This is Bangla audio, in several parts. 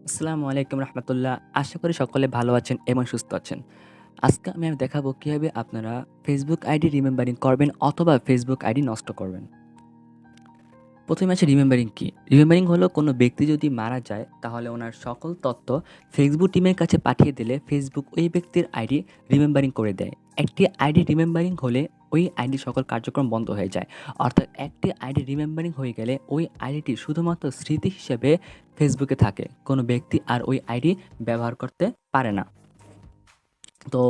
আসসালামু আলাইকুম রহমতুল্লাহ। আশা করি সকলে ভালো আছেন এবং সুস্থ আছেন। আজকে আমি দেখাবো কিভাবে আপনারা ফেসবুক আইডি রিমেম্বারিং করবেন অথবা ফেসবুক আইডি নষ্ট করবেন। প্রথমে আছে রিমেম্বারিং কি? রিমেম্বারিং হলো কোনো ব্যক্তি যদি মারা যায় তাহলে ওনার সকল তথ্য ফেসবুক টিমের কাছে পাঠিয়ে দিলে ফেসবুক ওই ব্যক্তির আইডি রিমেম্বারিং করে দেয়। একটি আইডি রিমেম্বারিং হলে ওই আইডির সকল কার্যক্রম বন্ধ হয়ে যায়। অর্থাৎ একটি আইডি রিমেম্বারিং হয়ে গেলে ওই আইডিটি শুধুমাত্র স্মৃতি হিসেবে ফেসবুকে থাকে। কোনো ব্যক্তি আর ওই আইডি ব্যবহার করতে পারে না। তো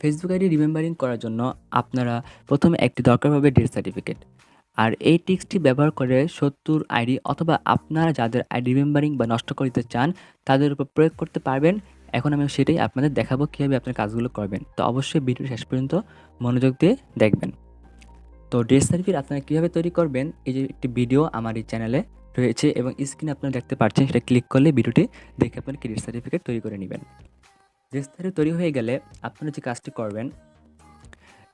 ফেসবুক আইডি রিমেম্বারিং করার জন্য আপনারা প্রথমে একটি দরকার হবে ডেথ সার্টিফিকেট। আর এই ট্রিক্সটি ব্যবহার করে শত্রুর আইডি অথবা আপনারা যাদের আইডি রিমেম্বারিং বা নষ্ট করতে চান তাদের উপর প্রয়োগ করতে পারবেন। এখন আমি সেটাই আপনাদের দেখাবো কীভাবে আপনার কাজগুলো করবেন। তো অবশ্যই ভিডিও শেষ পর্যন্ত মনোযোগ দিয়ে দেখবেন। তো ডেথ সার্টিফিকেট আপনারা কীভাবে তৈরি করবেন, এই যে একটি ভিডিও আমার এই চ্যানেলে রয়েছে এবং স্ক্রিনে আপনারা দেখতে পাচ্ছেন, সেটা ক্লিক করলে ভিডিওটি দেখে আপনারা কি ডেথ সার্টিফিকেট তৈরি করে নেবেন। ডেথ সার্টিফিকেট তৈরি হয়ে গেলে আপনারা যে কাজটি করবেন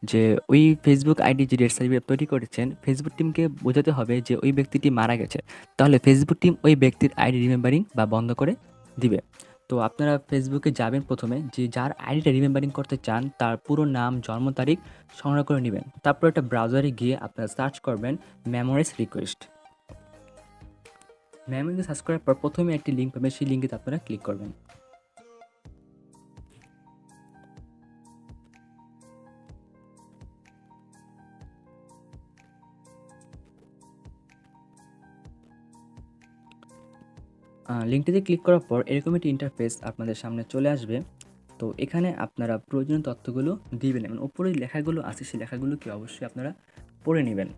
যে ওই ফেসবুক আইডি যে ডেথ সার্টিফিকেট তৈরি করেছেন, ফেসবুক টিমকে বোঝাতে হবে যে ওই ব্যক্তিটি মারা গেছে। তাহলে ফেসবুক টিম ওই ব্যক্তির আইডি রিমেম্বারিং বা বন্ধ করে দিবে। তো আপনারা ফেসবুকে যাবেন, প্রথমে যে যার আইডিটা রিমেম্বারিং করতে চান তার পুরো নাম, জন্ম তারিখ সংগ্রহ করে নেবেন। তারপর একটা ব্রাউজারে গিয়ে আপনারা সার্চ করবেন মেমোরিজ রিকোয়েস্ট। মেমোরিজ সার্চ করার পর প্রথমে একটি লিঙ্ক পাবেন, সেই লিঙ্কে আপনারা ক্লিক করবেন। লিঙ্কটিতে ক্লিক করার পর এরকম একটি ইন্টারফেস আপনাদের সামনে চলে আসবে। তো এখানে আপনারা প্রয়োজনীয় তথ্যগুলো দিবেন এবং উপরে লেখাগুলো আছে সেই লেখাগুলোকে অবশ্যই আপনারা পড়ে নেবেন।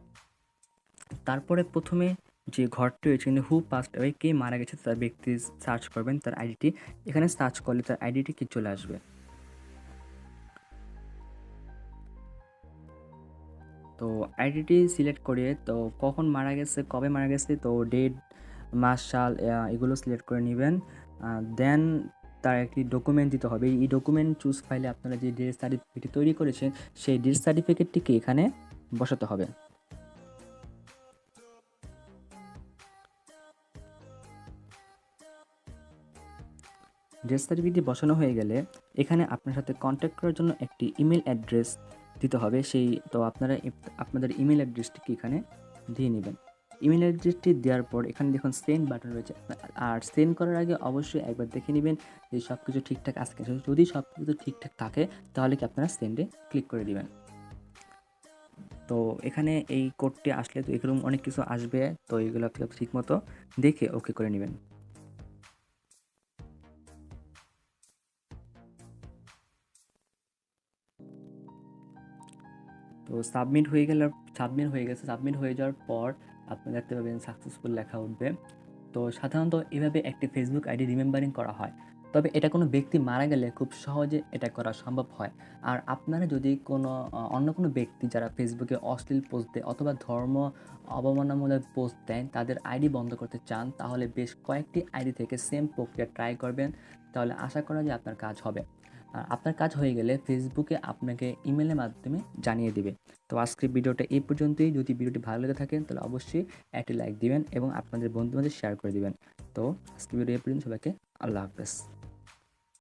তারপরে প্রথমে যে ঘরটি রয়েছে কিন্তু হু পাস্ট অ্যাওয়ে, কে মারা গেছে তার ব্যক্তি সার্চ করবেন, তার আইডিটি এখানে সার্চ করলে তার আইডিটি কি চলে আসবে। তো আইডিটি সিলেক্ট করে তো কখন মারা গেছে, কবে মারা গেছে, তো ডেট, মাস, সাল এগুলো সিলেক্ট করে নেবেন। দেন তার একটি ডকুমেন্ট দিতে হবে। এই ডকুমেন্ট চুজ ফাইলে আপনারা যে ডেথ সার্টিফিকেটটি তৈরি করেছেন সেই ডেথ সার্টিফিকেটটিকে এখানে বসাতে হবে। ডেথ সার্টিফিকেটটি বসানো হয়ে গেলে এখানে আপনার সাথে কন্ট্যাক্ট করার জন্য একটি ইমেল অ্যাড্রেস দিতে হবে। তো আপনারা আপনাদের ইমেল অ্যাড্রেসটিকে এখানে দিয়ে নেবেন। ইমেল অ্যাড্রেসটি দেওয়ার পর এখানে দেখুন সেন্ড বাটন রয়েছে। আর সেন্ড করার আগে অবশ্যই একবার দেখে নেবেন যে সব কিছু ঠিকঠাক আছে কিনা। যদি সব কিছু ঠিকঠাক থাকে তাহলে কি আপনারা সেন্ডে ক্লিক করে দিবেন। তো এখানে এই কোডটি আসলে তো এরকম অনেক কিছু আসবে, তো এগুলো আপনি ঠিকমতো দেখে ওকে করে নেবেন। তো সাবমিট হয়ে গেছে। সাবমিট হয়ে যাওয়ার পর আপনি দেখতে পাবেন সাকসেসফুল লেখা উঠবে। তো সাধারণত এভাবে একটি ফেসবুক আইডি রিমেম্বারিং করা হয়। তবে এটা কোনো ব্যক্তি মারা গেলে খুব সহজে এটা করা সম্ভব হয়। আর আপনারা যদি কোনো অন্য কোনো ব্যক্তি যারা ফেসবুকে অশ্লীল পোস্ট দেয় অথবা ধর্ম অবমাননামূলক পোস্ট দেন তাদের আইডি বন্ধ করতে চান, তাহলে বেশ কয়েকটি আইডি থেকে সেম প্রক্রিয়া ট্রাই করবেন। তাহলে আশা করা যায় আপনার কাজ হবে। আর আপনার কাজ হয়ে গেলে ফেসবুকে আপনাকে ইমেলের মাধ্যমে জানিয়ে দিবে। তো আজকের ভিডিওটা এই পর্যন্তই। যদি ভিডিওটি ভালো লেগে থাকে তাহলে অবশ্যই একটি লাইক দিবেন এবং আপনাদের বন্ধুদের শেয়ার করে দিবেন। তো আজকের ভিডিও এই পর্যন্ত। সবাইকে আল্লাহ হাফেজ।